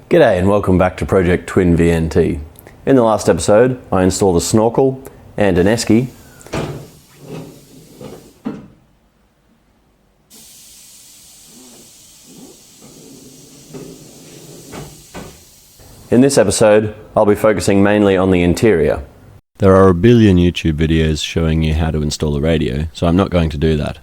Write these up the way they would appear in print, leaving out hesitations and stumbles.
G'day and welcome back to Project Twin VNT. In the last episode, I installed a snorkel and an esky. In this episode, I'll be focusing mainly on the interior. There are a billion YouTube videos showing you how to install a radio, so I'm not going to do that.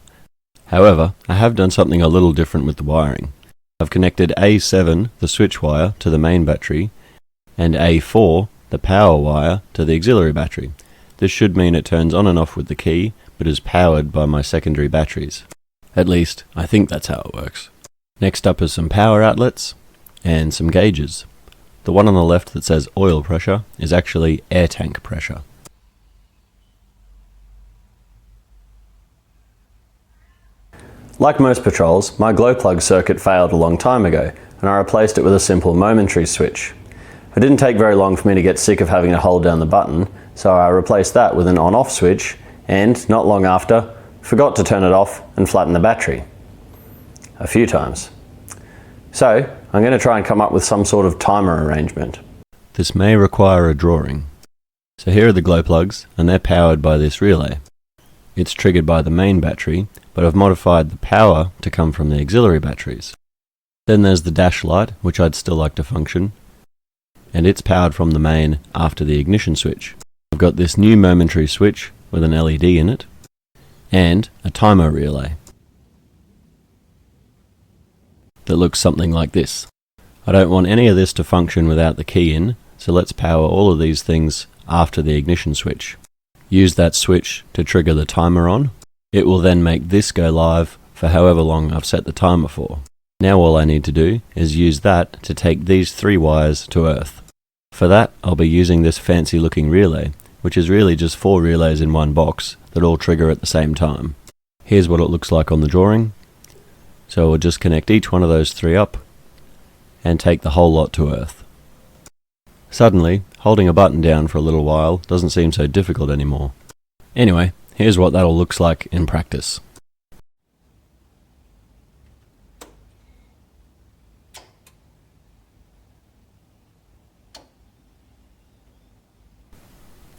However, I have done something a little different with the wiring. I've connected A7, the switch wire, to the main battery, and A4, the power wire, to the auxiliary battery. This should mean it turns on and off with the key, but is powered by my secondary batteries. At least, I think that's how it works. Next up is some power outlets and some gauges. The one on the left that says oil pressure is actually air tank pressure. Like most patrols, my glow plug circuit failed a long time ago, and I replaced it with a simple momentary switch. It didn't take very long for me to get sick of having to hold down the button, so I replaced that with an on-off switch, and not long after, forgot to turn it off and flatten the battery. A few times. So, I'm going to try and come up with some sort of timer arrangement. This may require a drawing. So here are the glow plugs, and they're powered by this relay. It's triggered by the main battery, but I've modified the power to come from the auxiliary batteries. Then there's the dash light, which I'd still like to function, and it's powered from the main after the ignition switch. I've got this new momentary switch with an LED in it, and a timer relay that looks something like this. I don't want any of this to function without the key in, so let's power all of these things after the ignition switch. Use that switch to trigger the timer on. It will then make this go live for however long I've set the timer for. Now all I need to do is use that to take these 3 wires to earth. For that, I'll be using this fancy looking relay, which is really just 4 relays in one box that all trigger at the same time. Here's what it looks like on the drawing. So we'll just connect each one of those 3 up and take the whole lot to earth. Suddenly, holding a button down for a little while doesn't seem so difficult anymore. Anyway, here's what that all looks like in practice.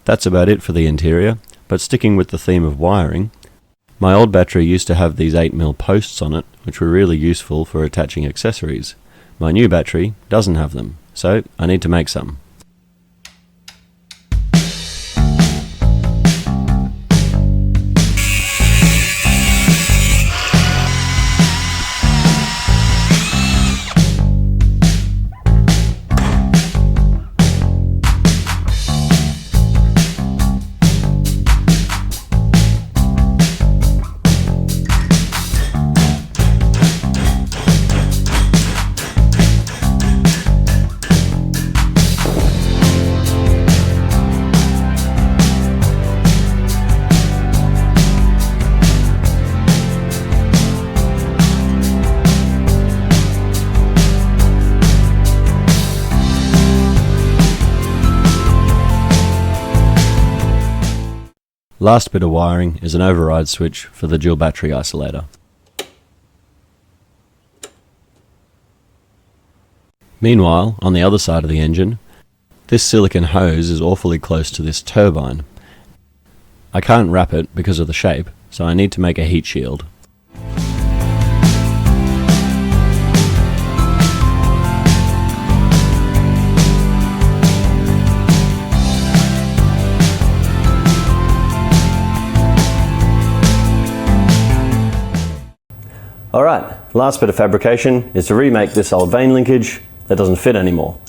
That's about it for the interior, but sticking with the theme of wiring, my old battery used to have these 8mm posts on it, which were really useful for attaching accessories. My new battery doesn't have them, so I need to make some. Last bit of wiring is an override switch for the dual battery isolator. Meanwhile, on the other side of the engine, this silicon hose is awfully close to this turbine. I can't wrap it because of the shape, so I need to make a heat shield. Alright, last bit of fabrication is to remake this old vane linkage that doesn't fit anymore.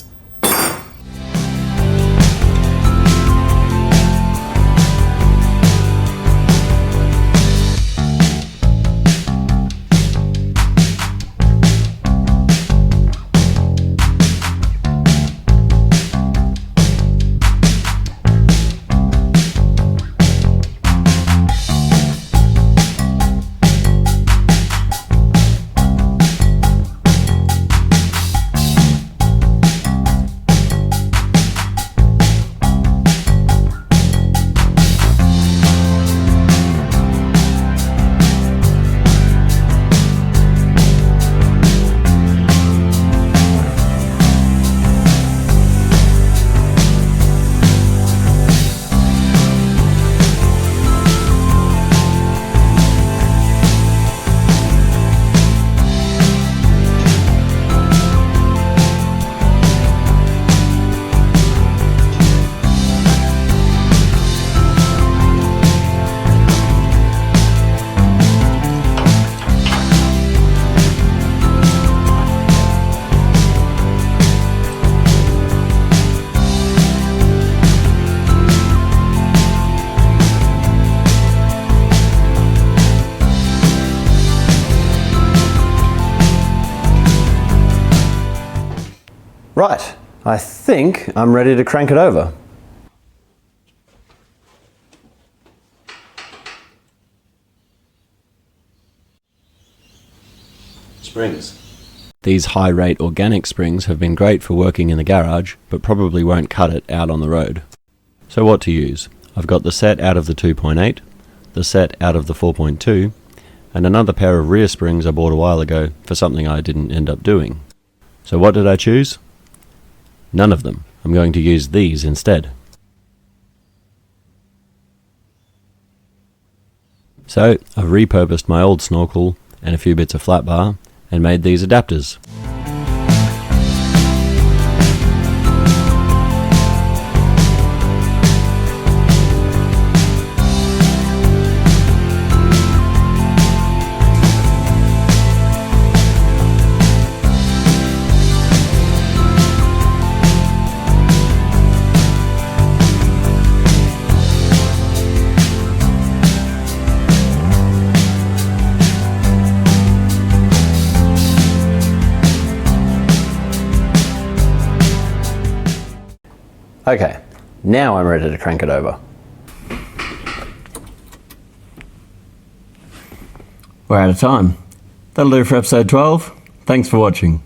Right, I think I'm ready to crank it over. Springs. These high-rate organic springs have been great for working in the garage, but probably won't cut it out on the road. So what to use? I've got the set out of the 2.8, the set out of the 4.2, and another pair of rear springs I bought a while ago for something I didn't end up doing. So what did I choose? None of them. I'm going to use these instead. So I've repurposed my old snorkel and a few bits of flat bar and made these adapters. Okay, now I'm ready to crank it over. We're out of time. That'll do for episode 12. Thanks for watching.